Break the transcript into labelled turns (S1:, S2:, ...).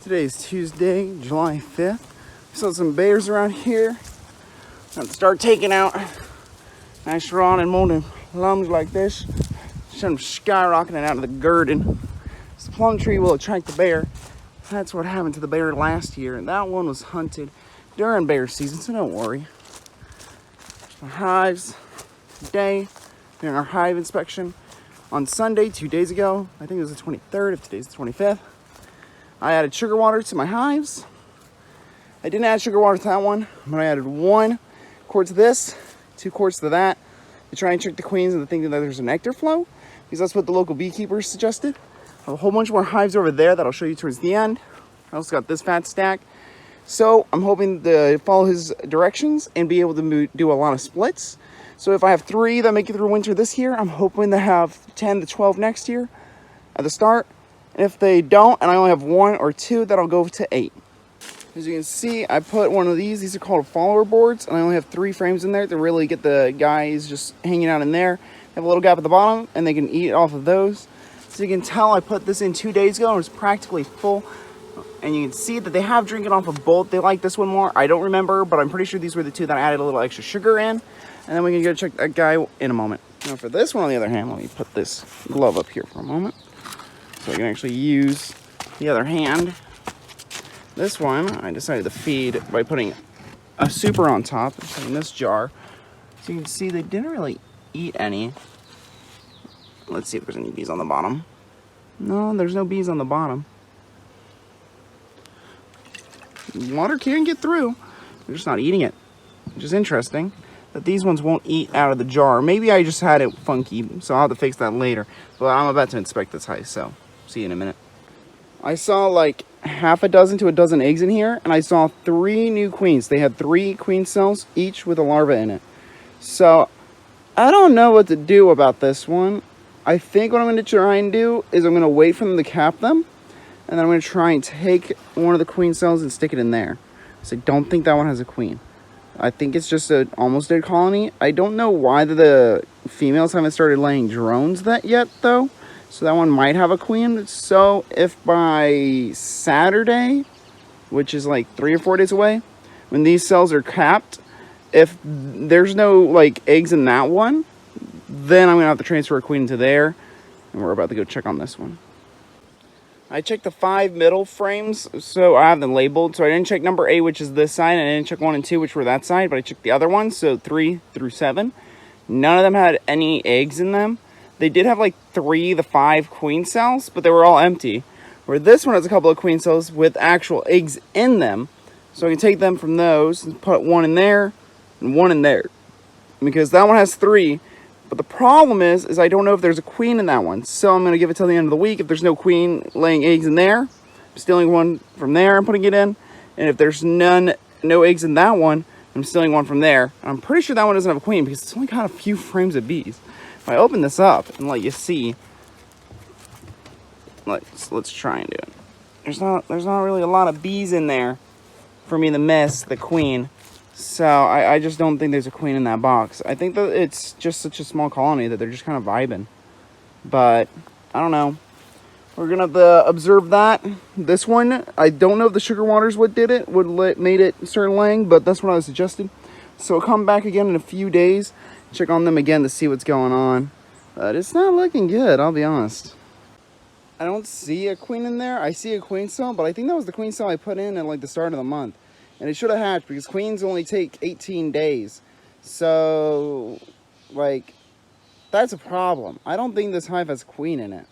S1: Today is Tuesday, July 5th. We saw some bears around here. I'm gonna start taking out nice raw and molded plums like this. Send them skyrocketing out of the garden. This plum tree will attract the bear. That's what happened to the bear last year, and that one was hunted during bear season, so don't worry. The hives today, during our hive inspection on Sunday, 2 days ago. I think it was the 23rd, if today's the 25th. I added sugar water to my hives. I didn't add sugar water to that one, but I added 1 quart to this, 2 quarts to that, to try and trick the queens into thinking that there's a nectar flow, because that's what the local beekeepers suggested. I have a whole bunch more hives over there that I'll show you towards the end. I also got this fat stack. So I'm hoping to follow his directions and be able to do a lot of splits. So if I have 3 that make it through winter this year, I'm hoping to have 10 to 12 next year at the start. And if they don't, and I only have 1 or 2, that'll go to 8. As you can see, I put one of these are called follower boards, and I only have 3 frames in there to really get the guys just hanging out in there. They have a little gap at the bottom, and they can eat off of those. So you can tell I put this in 2 days ago, and it's practically full. And you can see that they have drinking off of both. They like this one more. I don't remember, but I'm pretty sure these were the 2 that I added a little extra sugar in. And then we can go check that guy in a moment. Now for this one, on the other hand, let me put this glove up here for a moment, so I can actually use the other hand. This one, I decided to feed by putting a super on top in this jar. So you can see they didn't really eat any. Let's see if there's any bees on the bottom. No, there's no bees on the bottom. Water can get through. They're just not eating it, which is interesting that these ones won't eat out of the jar. Maybe I just had it funky, so I'll have to fix that later. But I'm about to inspect this hive, so see you in a minute. I saw like half a dozen to a dozen eggs in here, and I saw 3 new queens. They had 3 queen cells, each with a larva in it. So I don't know what to do about this one. I think what I'm going to try and do is I'm going to wait for them to cap them, and then I'm going to try and take one of the queen cells and stick it in there. So I don't think that one has a queen. I think it's just an almost dead colony. I don't know why the females haven't started laying drones that yet, though. So that one might have a queen. So if by Saturday, which is like 3 or 4 days away, when these cells are capped, if there's no like eggs in that one, then I'm going to have to transfer a queen into there. And we're about to go check on this one. I checked the 5 middle frames, so I have them labeled. So I didn't check number 8, which is this side, and I didn't check 1 and 2, which were that side, but I checked the other ones, so 3 through 7. None of them had any eggs in them. They did have like 3 to 5 queen cells, but they were all empty. Where this one has a couple of queen cells with actual eggs in them. So I can take them from those and put 1 in there and 1 in there, because that one has 3. But the problem is I don't know if there's a queen in that one. So I'm going to give it till the end of the week. If there's no queen laying eggs in there, I'm stealing 1 from there and putting it in. And if there's no eggs in that one, I'm stealing 1 from there. And I'm pretty sure that one doesn't have a queen because it's only got a few frames of bees. If I open this up and let you see, let's try and do it. There's not really a lot of bees in there for me to miss the queen. So I just don't think there's a queen in that box. I think that it's just such a small colony that they're just kind of vibing. But I don't know. We're gonna have to observe that. This one, I don't know if the sugar water is what did it, made it start laying, but that's what I was suggesting. So I'll come back again in a few days, check on them again to see what's going on. But it's not looking good, I'll be honest. I don't see a queen in there. I see a queen cell, but I think that was the queen cell I put in at like the start of the month. And it should have hatched because queens only take 18 days. So, like, that's a problem. I don't think this hive has a queen in it.